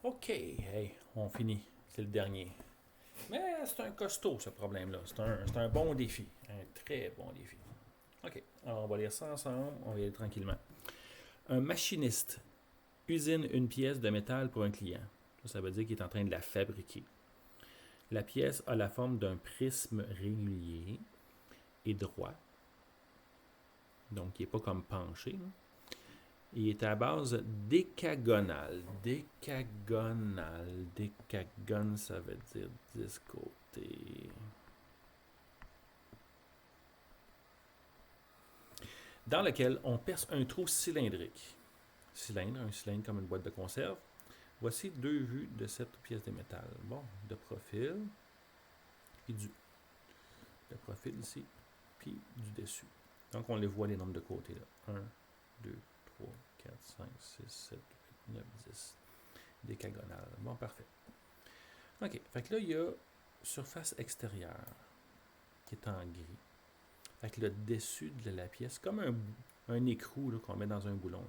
OK, hey, on finit. C'est le dernier. Mais c'est un costaud, ce problème-là. C'est un bon défi. Un très bon défi. OK, alors on va lire ça ensemble. On va y aller tranquillement. Un machiniste usine une pièce de métal pour un client. Ça veut dire qu'il est en train de la fabriquer. La pièce a la forme d'un prisme régulier et droit. Donc, il n'est pas comme penché. Là. Il est à base décagonale. Décagonale. Décagone, ça veut dire 10 côtés. Dans lequel on perce un trou cylindrique. Un cylindre comme une boîte de conserve. Voici deux vues de cette pièce de métal. Bon, de profil, puis de profil ici, puis du dessus. Donc, on les voit les nombres de côtés là. 1, 2, 3, 4, 5, 6, 7, 8, 9, 10. Décagonale. Bon, parfait. OK. Fait que là, il y a surface extérieure qui est en gris. Fait que le dessus de la pièce, comme un écrou qu'on met dans un boulon.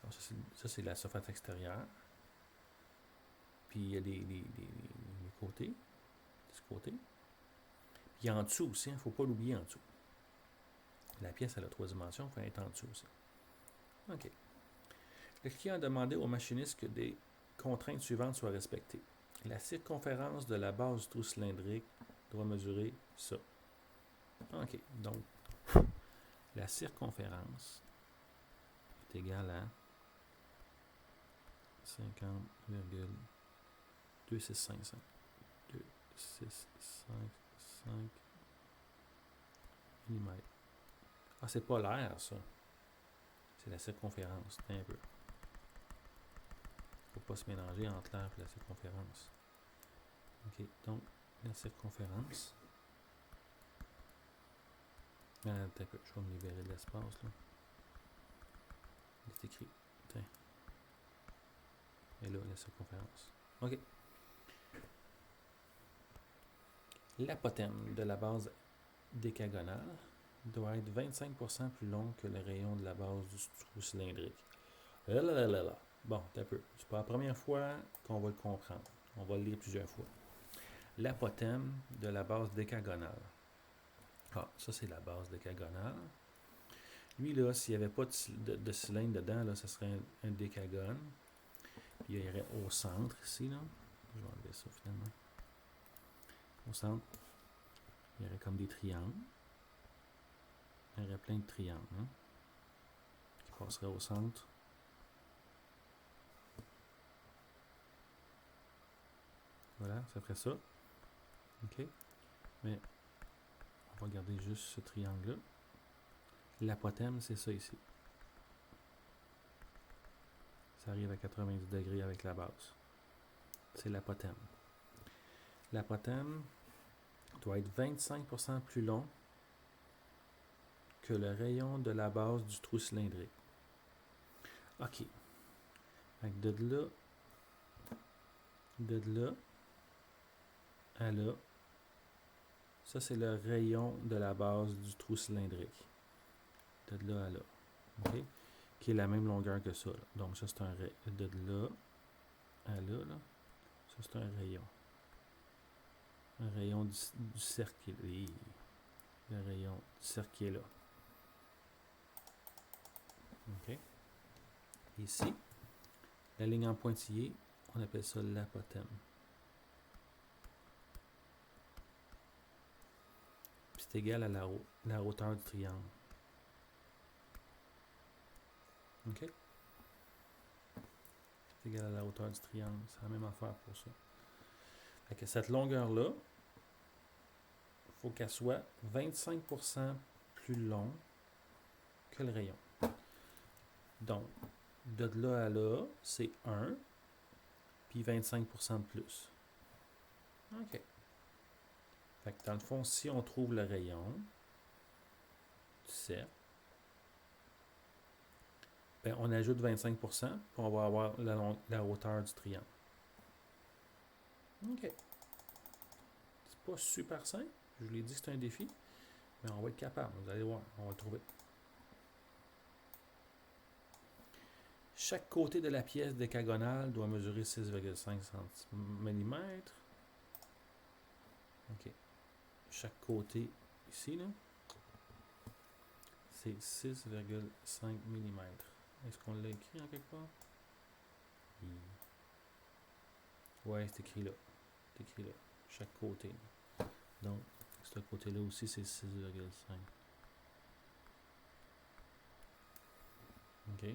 Alors, ça, c'est la surface extérieure. Puis il y a les côtés, de côté. Puis en dessous aussi, il ne faut pas l'oublier en dessous. La pièce, elle a 3 dimensions, il faut être en dessous aussi. OK. Le client a demandé au machiniste que des contraintes suivantes soient respectées. La circonférence de la base du trou cylindrique doit mesurer ça. OK. Donc, la circonférence est égale à 50,2655. 2655 mm. Ah, c'est pas l'air, ça. C'est la circonférence. Un peu. Faut pas se mélanger entre l'air et la circonférence. OK. Donc, la circonférence. Attends un peu. Je vais me libérer de l'espace, là. C'est écrit. Tiens. Et là, la circonférence. OK. L'apothème de la base décagonale doit être 25% plus long que le rayon de la base du trou cylindrique. Là. Bon, un peu. C'est pas la première fois qu'on va le comprendre. On va le lire plusieurs fois. L'apothème de la base décagonale. Ah, ça, c'est la base décagonale. Lui, là, s'il n'y avait pas de cylindre dedans, là, ça serait un décagone. Puis il y aurait au centre, ici, là. Je vais enlever ça, finalement. Au centre, il y aurait comme des triangles. Il y aurait plein de triangles, hein, qui passeraient au centre. Voilà, ça ferait ça. OK. Mais on va garder juste ce triangle-là. L'apothème, c'est ça ici. Ça arrive à 90 degrés avec la base. C'est l'apothème. L'apothème doit être 25% plus long que le rayon de la base du trou cylindrique. OK. Fait que de là à là, ça c'est le rayon de la base du trou cylindrique. De là à là. OK? Qui est la même longueur que ça. Là. Donc ça c'est un rayon. De là à là, ça c'est un rayon. Un rayon du cercle. Le rayon du cercle qui est là. OK? Ici, la ligne en pointillé, on appelle ça l'apothème. Puis c'est égal à la hauteur du triangle. OK? C'est égal à la hauteur du triangle. C'est la même affaire pour ça. Fait que cette longueur-là, il faut qu'elle soit 25% plus long que le rayon. Donc, de là à là, c'est 1, puis 25% de plus. OK. Fait que dans le fond, si on trouve le rayon du cercle, ben on ajoute 25%, puis on va avoir la hauteur du triangle. OK. C'est pas super simple. Je vous l'ai dit que c'est un défi, mais on va être capable. Vous allez voir, on va le trouver. Chaque côté de la pièce décagonale doit mesurer 6,5 mm. OK. Chaque côté ici, là, c'est 6,5 mm. Est-ce qu'on l'a écrit en quelque part? Ouais, c'est écrit là. C'est écrit là. Chaque côté. Donc, ce côté-là aussi, c'est 6,5. OK.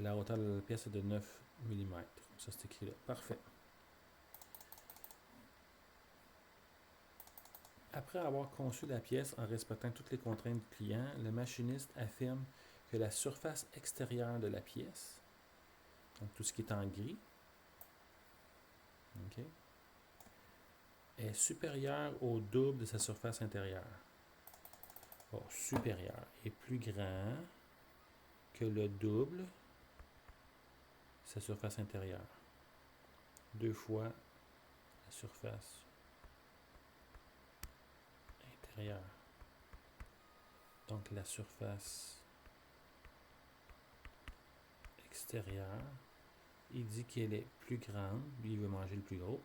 La hauteur de la pièce est de 9 mm. Ça, c'est écrit là. Parfait. Après avoir conçu la pièce en respectant toutes les contraintes du client, le machiniste affirme que la surface extérieure de la pièce, donc tout ce qui est en gris, OK, est supérieure au double de sa surface intérieure. Bon, supérieur est plus grand que le double de sa surface intérieure. 2 fois la surface intérieure. Donc la surface extérieure, il dit qu'elle est plus grande, lui il veut manger le plus gros,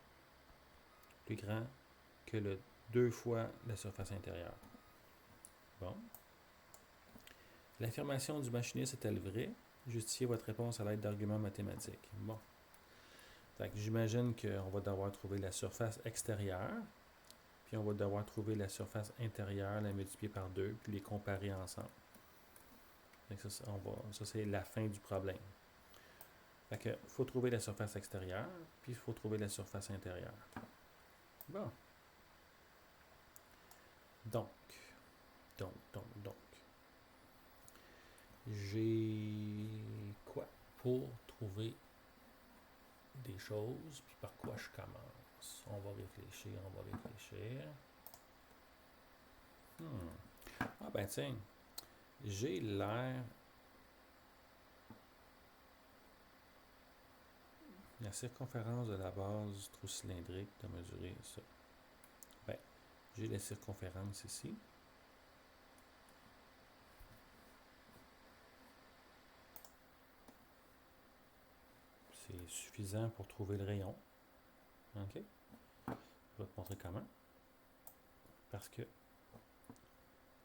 plus grand que le 2 fois la surface intérieure. Bon. L'affirmation du machiniste est-elle vraie? Justifiez votre réponse à l'aide d'arguments mathématiques. Bon. Fait que j'imagine qu'on va devoir trouver la surface extérieure, puis on va devoir trouver la surface intérieure, la multiplier par 2, puis les comparer ensemble. Fait que ça, c'est la fin du problème. Fait que faut trouver la surface extérieure, puis il faut trouver la surface intérieure. Bon. Donc. J'ai quoi pour trouver des choses, puis par quoi je commence? On va réfléchir. Ah ben tiens, j'ai l'air... La circonférence de la base du trou cylindrique de mesurer ça. Ben, j'ai la circonférence ici. C'est suffisant pour trouver le rayon. OK? Je vais te montrer comment. Parce que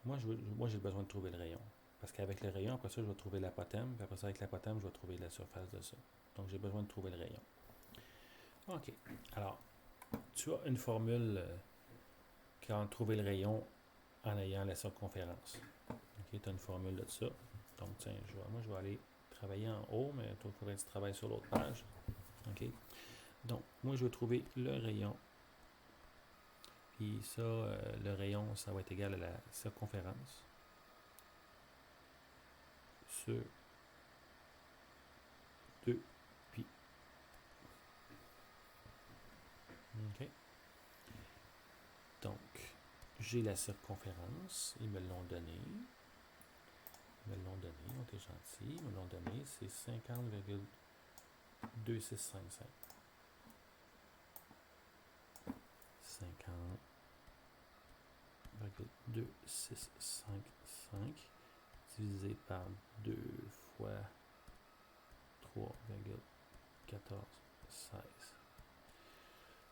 moi, j'ai besoin de trouver le rayon. Parce qu'avec le rayon, après ça, je vais trouver l'apothème. Puis après ça, avec l'apothème, je vais trouver la surface de ça. Donc, j'ai besoin de trouver le rayon. OK. Alors, tu as une formule quand trouver le rayon en ayant la circonférence. OK, tu as une formule de ça. Donc, tiens, moi, je vais aller travailler en haut, mais toi, il faudrait que tu travailles sur l'autre page. OK. Donc, moi, je vais trouver le rayon. Puis ça, le rayon, ça va être égal à la circonférence sur 2 pi. OK. Donc, j'ai la circonférence. Ils me l'ont donné. Ils ont été gentils. Ils me l'ont donné. C'est 50,2655. 50,2655 divisé par 2 fois 3,1416.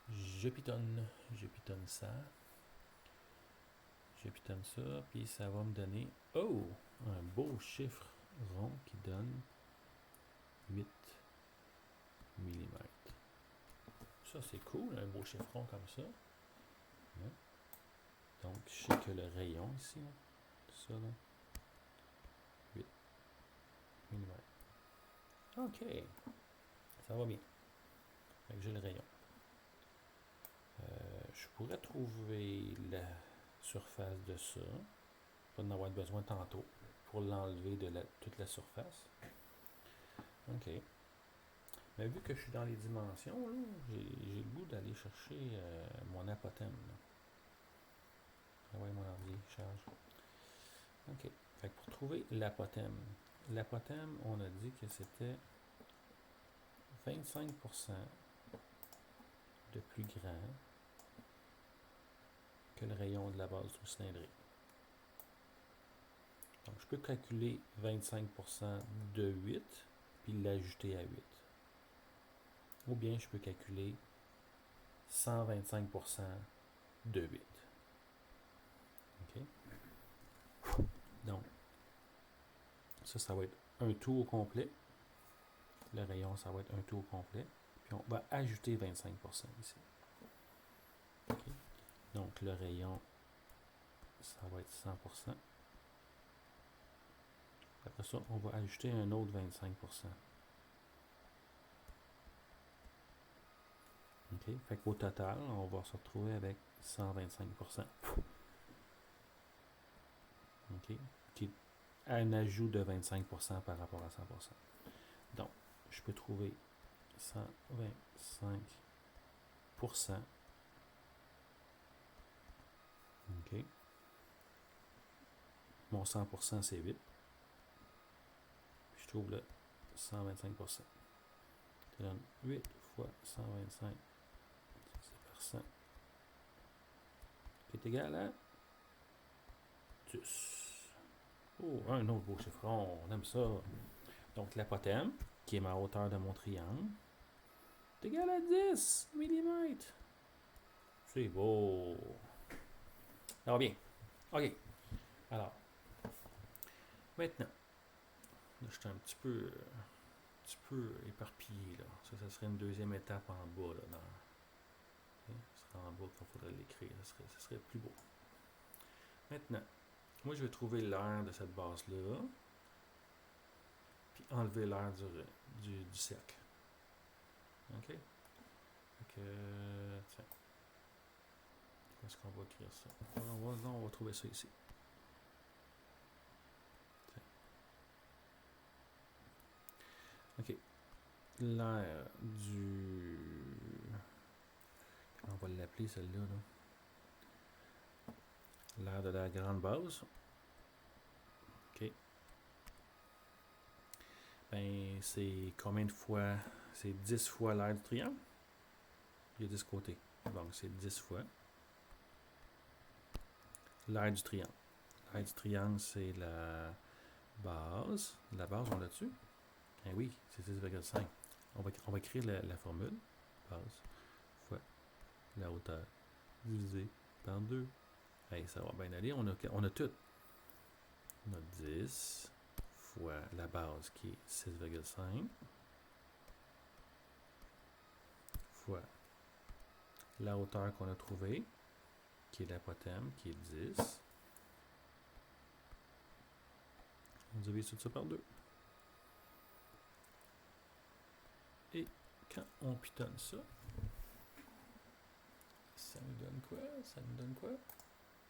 Je pitonne ça. Puis ça va me donner, un beau chiffre rond qui donne 8 mm. Ça, c'est cool, un beau chiffre rond comme ça. Hein? Donc, je sais que le rayon ici, là, ça, là, 8 mm. OK. Ça va bien. Fait que j'ai le rayon. Je pourrais trouver la surface de ça. Je vais en avoir besoin tantôt pour l'enlever de toute la surface. OK. Mais vu que je suis dans les dimensions, j'ai le goût d'aller chercher mon apothème. Ah ouais, mon ordi charge. OK. Fait que pour trouver l'apothème, on a dit que c'était 25% de plus grand que le rayon de la base du cylindrique. Donc, je peux calculer 25% de 8, puis l'ajouter à 8. Ou bien je peux calculer 125% de 8. OK? Donc, ça va être un tout au complet. Le rayon, ça va être un tout au complet. Puis on va ajouter 25% ici. OK? Donc, le rayon, ça va être 100%. Après ça, on va ajouter un autre 25%. OK? Fait qu'au total, on va se retrouver avec 125%. OK? Qui est un ajout de 25% par rapport à 100%. Donc, je peux trouver 125%. OK? Mon 100%, c'est 8. Puis je trouve le 125%. Ça donne 8 fois 125, c'est %, qui est égal à 10. Oh, un autre beau chiffron, on aime ça. Donc l'apothème, qui est ma hauteur de mon triangle, est égal à 10 mm. C'est beau. Ça va bien. OK. Alors, maintenant, là, je suis un petit peu éparpillé, là. Ça serait une deuxième étape en bas, là. Ça serait en bas qu'il faudrait l'écrire. Ça serait plus beau. Maintenant, moi, je vais trouver l'aire de cette base-là, puis enlever l'aire du cercle. OK? Donc, tiens. Où est-ce qu'on va écrire ça? On va trouver ça ici. Tiens. OK. L'aire du... Comment on va l'appeler, celle-là, là? L'aire de la grande base. OK. Ben, c'est combien de fois? C'est 10 fois l'aire du triangle. Il y a 10 côtés. Donc, c'est 10 fois l'aire du triangle. L'aire du triangle, c'est la base. La base, on l'a dessus? Eh oui, c'est 6,5. On va écrire la formule. Base fois la hauteur divisé par 2. Hey, ça va bien aller. On a tout. On a 10 fois la base qui est 6,5 fois la hauteur qu'on a trouvée, qui est l'apothème, qui est 10. On divise tout ça par 2. Et quand on pitonne ça, ça nous donne quoi? Ça nous donne quoi?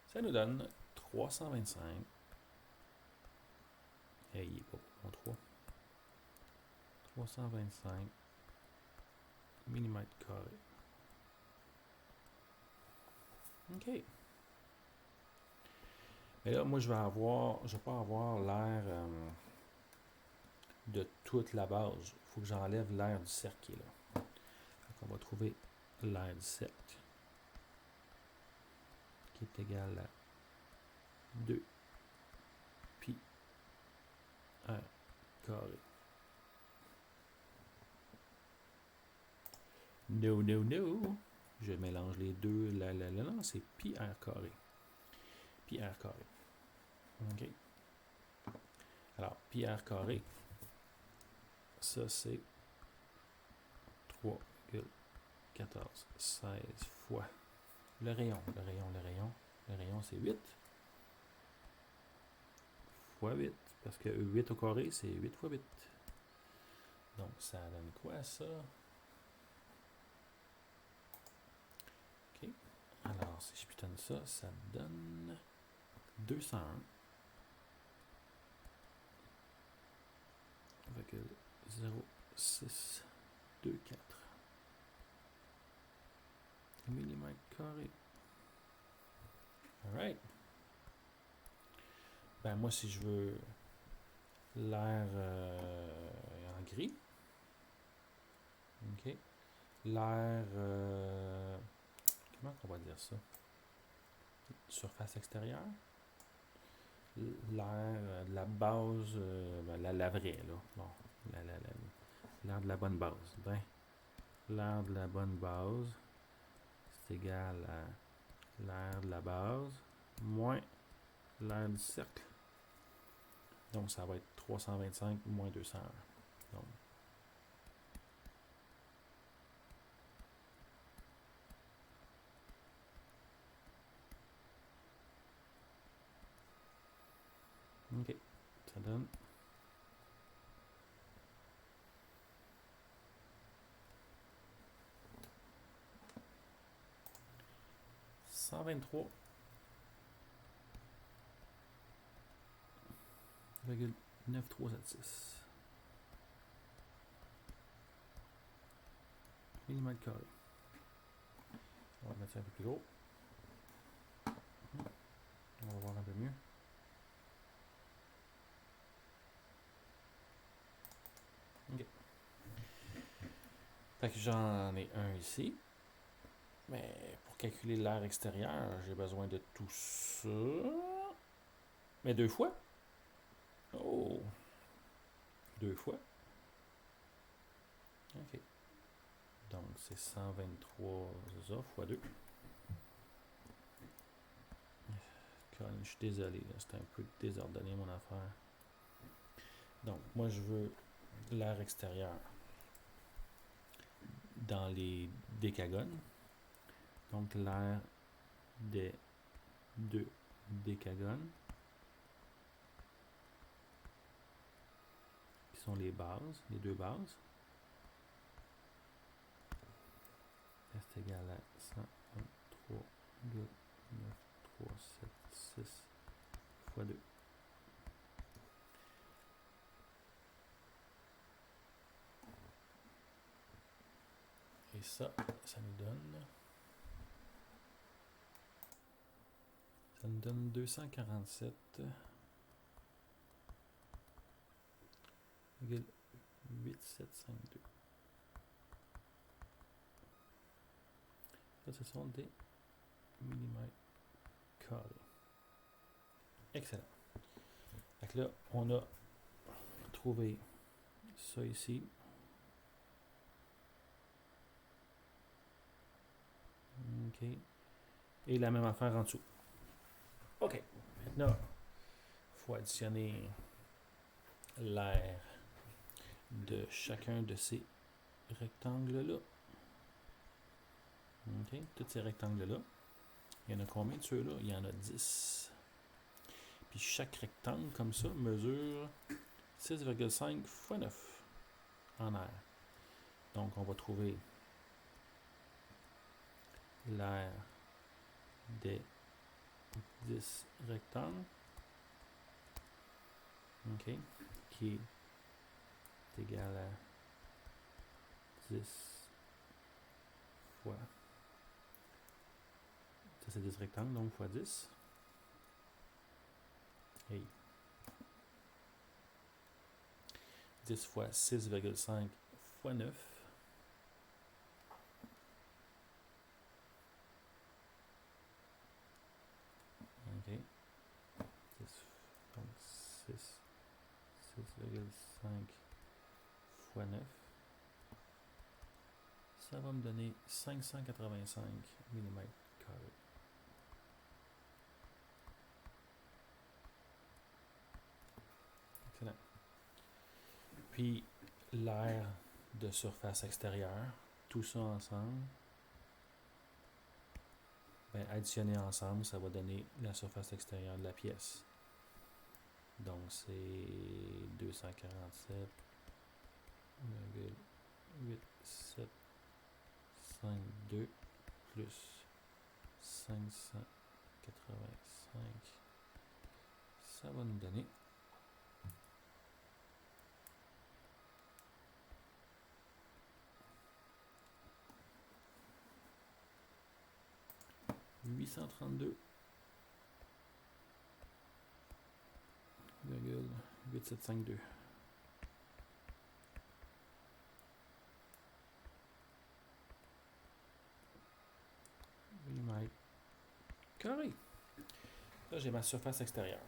Ça nous donne 325. Hey, il n'est pas bon, 3. 325 mm². OK. Mais là, moi, je vais pas avoir l'air de toute la base. Il faut que j'enlève l'air du cercle qui est là. Donc, on va trouver l'air du cercle, qui est égal à 2 pi r carré. No, no, no. Je mélange les deux. Non, c'est pi r carré. Pi r carré. OK. Alors, pi r carré, ça c'est 3,1416 fois le rayon. Le rayon, c'est 8 fois 8. Parce que 8 au carré, c'est 8 fois 8. Donc, ça donne quoi, ça? OK. Alors, si je pitonne ça, ça me donne 201,0624 mm². Alright. Ben, moi, si je veux l'air en gris, OK. L'air, comment on va dire ça? Surface extérieure. l'air de la base, la vraie, là. Bon, l'air de la bonne base. Ben, l'air de la bonne base, c'est égal à l'air de la base moins l'air du cercle. Donc, ça va être 325 moins 201. Donc, OK. Ça donne 123,9376 millimètres carrés. On va mettre ça un peu plus gros. On va voir un peu mieux. OK. Fait que j'en ai un ici. Mais pour calculer l'air extérieur, j'ai besoin de tout ça. Mais 2 fois. Oh! 2 fois. OK. Donc, c'est 123 fois 2. Je suis désolé, c'est un peu désordonné mon affaire. Donc, moi, je veux l'air extérieur dans les décagones. Donc, l'air des 2 décagones, qui sont les bases, les 2 bases. C'est égal à 123,9376 fois 2. Et ça nous donne 247,8752. Ça, ce sont des millimètres carrés. Excellent. Donc là, on a trouvé ça ici. OK. Et la même affaire en dessous. OK. Maintenant, il faut additionner l'air de chacun de ces rectangles-là. OK. Tous ces rectangles-là. Il y en a combien de ceux-là? Il y en a 10. Puis chaque rectangle, comme ça, mesure 6,5 x 9 en air. Donc, on va trouver l'air des 10 rectangles, OK, qui est égal à 10 fois, ça c'est 10 rectangles, donc fois 10, et 10 fois 6,5 fois 9, OK, 10, donc 6,5 fois 9, ça va me donner 585 mm². Excellent. Puis l'air de surface extérieure, tout ça ensemble, ben, additionné ensemble, ça va donner la surface extérieure de la pièce. Donc c'est 247,8752 plus 585. Ça va nous donner 832,8752. Millimètres carrés. Là, j'ai ma surface extérieure.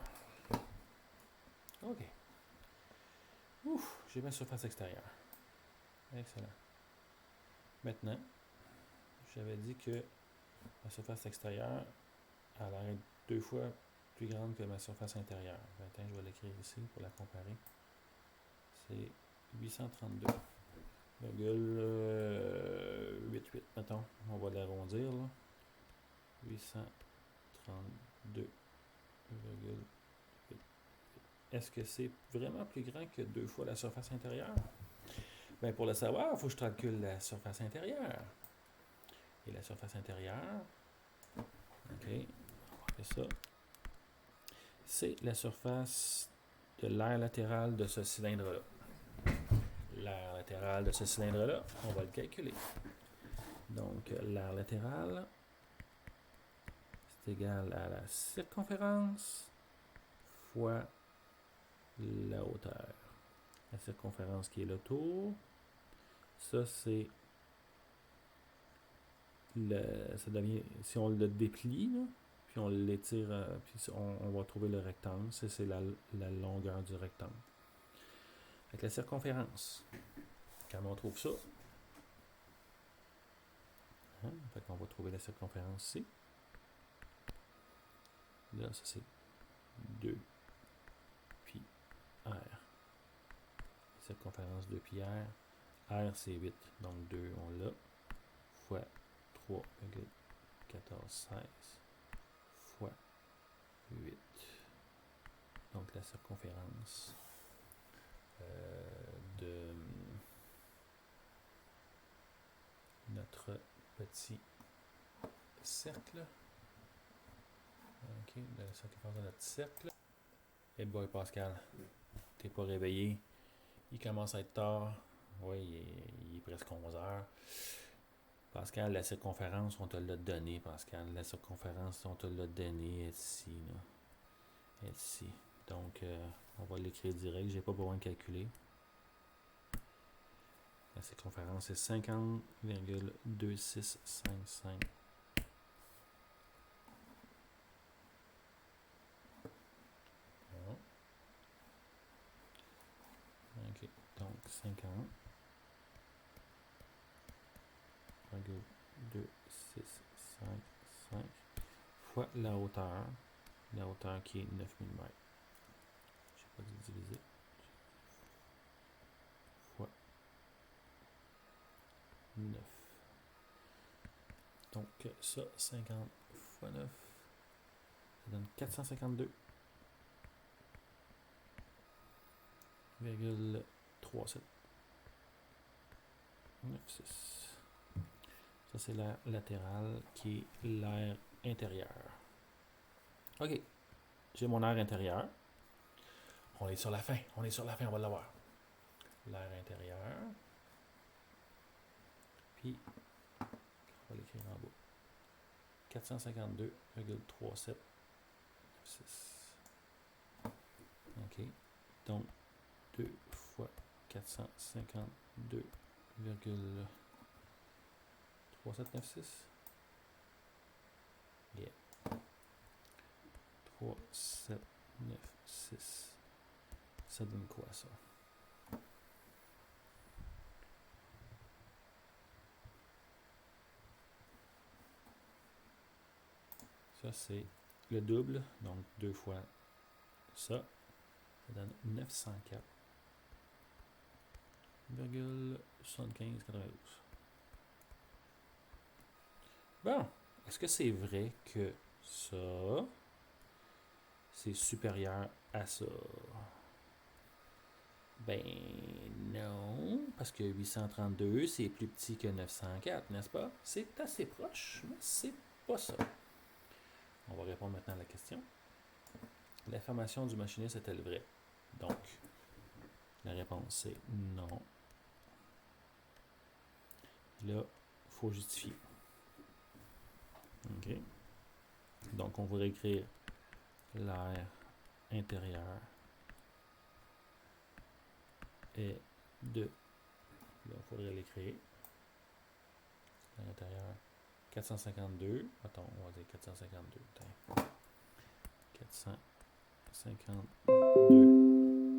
OK. Ouf, j'ai ma surface extérieure. Excellent. Maintenant, j'avais dit que ma surface extérieure, elle a l'air 2 fois plus grande que ma surface intérieure. Attends, je vais l'écrire ici pour la comparer. C'est 832,88, mettons. On va l'arrondir, là. 832,88. Est-ce que c'est vraiment plus grand que 2 fois la surface intérieure? Bien, pour le savoir, il faut que je calcule la surface intérieure. Et la surface intérieure, OK, on va faire ça. C'est la surface de l'aire latérale de ce cylindre-là. L'aire latérale de ce cylindre-là, on va le calculer. Donc, l'aire latérale, c'est égal à la circonférence fois la hauteur. La circonférence qui est le tour. Ça, c'est ça devient, si on le déplie, là, puis on l'étire, puis on va trouver le rectangle. C'est la longueur du rectangle. Avec la circonférence, quand on trouve ça, fait qu'on va trouver la circonférence ici. Là, ça c'est 2 pi r. Circonférence 2 pi r. R c'est 8, donc 2 on l'a, fois 3,1416 fois 8. Donc la circonférence de notre petit cercle. OK, de la circonférence de notre cercle. Eh boy, Pascal, t'es pas réveillé. Il commence à être tard. Oui, il est presque 11 heures. Pascal, la circonférence, on te l'a donné, Pascal. La circonférence, on te l'a donné ici. Là. Ici. Donc, on va l'écrire direct. J'ai pas besoin de calculer. La circonférence est 50,2655. Bon. OK. Donc, 50,2655 fois la hauteur. La hauteur qui est 9 mm. Je sais pas diviser. Fois 9. Donc, ça, 50 fois 9, ça donne 452,37. 96. Ça, c'est l'aire latérale qui est l'aire intérieure. OK. J'ai mon aire intérieure. On est sur la fin. On va l'avoir. L'aire intérieure. Puis, on va l'écrire en bas. 452,3796. OK. Donc, 2 fois 452,3796. Yeah. 3796. Ça donne quoi, ça? Ça, c'est le double, donc 2 fois ça. Ça donne 904,7592. Bon, est-ce que c'est vrai que ça, c'est supérieur à ça? Ben non, parce que 832, c'est plus petit que 904, n'est-ce pas? C'est assez proche, mais c'est pas ça. On va répondre maintenant à la question. L'information du machiniste est-elle vraie? Donc, la réponse c'est non. Là, il faut justifier. OK. Donc, on va réécrire l'aire intérieure est de, là, il faudrait l'écrire. L'aire intérieure 452. Attends, on va dire 452. 452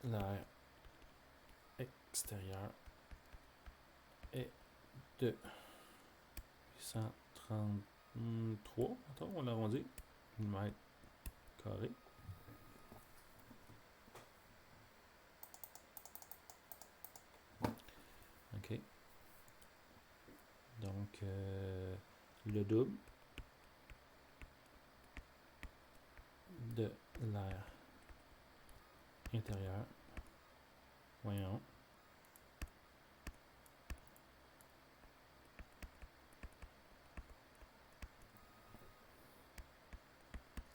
l'air extérieur est de 833, attends, on l'arrondit, mètres carrés. OK. Donc, le double de l'air intérieur. Voyons.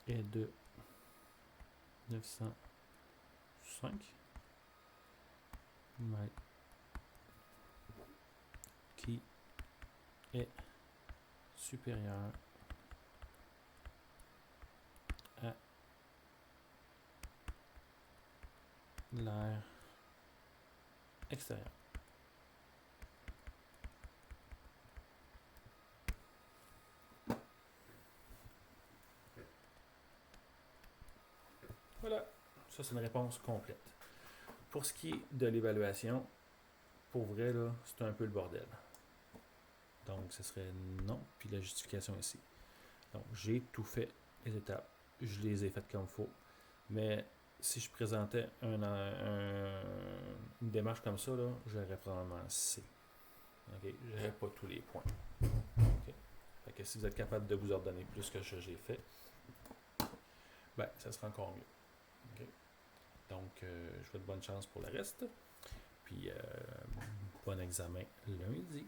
Est de 905 mètres qui est supérieur à l'air extérieur. Voilà, ça c'est une réponse complète. Pour ce qui est de l'évaluation, pour vrai, là, c'est un peu le bordel. Donc, ce serait non, puis la justification ici. Donc, j'ai tout fait, les étapes. Je les ai faites comme il faut. Mais si je présentais une démarche comme ça, là, j'aurais probablement C. Okay? Je n'aurais pas tous les points. Okay? Fait que si vous êtes capable de vous ordonner plus que j'ai fait, ben, ça sera encore mieux. Okay? Donc, je vous souhaite bonne chance pour le reste. Puis, bon examen lundi.